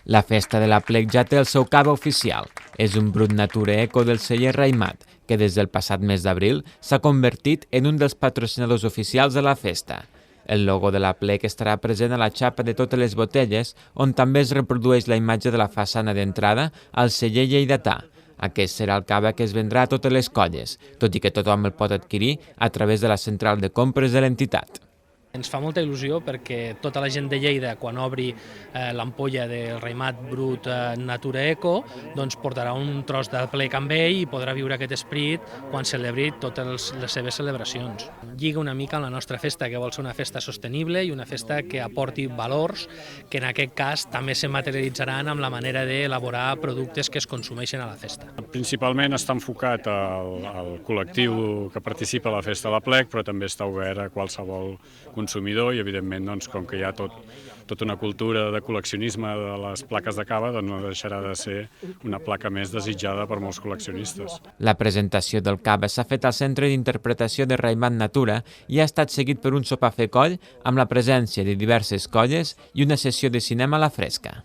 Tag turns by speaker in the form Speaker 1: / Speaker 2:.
Speaker 1: La festa de l'Aplec ja té el seu cava oficial. És un brut nature eco del celler Raimat, que des del passat mes d'abril s'ha convertit en un dels patrocinadors oficials de la festa. El logo de l'Aplec estarà present a la xapa de totes les botelles, on també es reprodueix la imatge de la façana d'entrada al celler lleidatà. Aquest serà el cava que es vendrà a totes les colles, tot i que tothom el pot adquirir a través de la central de compres de l'entitat.
Speaker 2: Ens fa molta il·lusió perquè tota la gent de Lleida, quan obri l'ampolla del Raimat Brut Natura Eco, doncs portarà un tros d'Aplec amb ell i podrà viure aquest esperit quan celebri totes les seves celebracions. Lliga una mica amb la nostra festa, que vol ser una festa sostenible i una festa que aporti valors que en aquest cas també se materialitzaran amb la manera d'elaborar productes que es consumeixen a la festa.
Speaker 3: Principalment està enfocat al col·lectiu que participa a la festa de l'Aplec, però també està obert a qualsevol consumidor i, evidentment, com que hi ha tota una cultura de col·leccionisme de les plaques de cava, doncs no deixarà de ser una placa més desitjada per molts col·leccionistes.
Speaker 1: La presentació del cava s'ha fet al Centre d'Interpretació de Raimat Natura i ha estat seguit per un sopar fer coll amb la presència de diverses colles i una sessió de cinema a la fresca.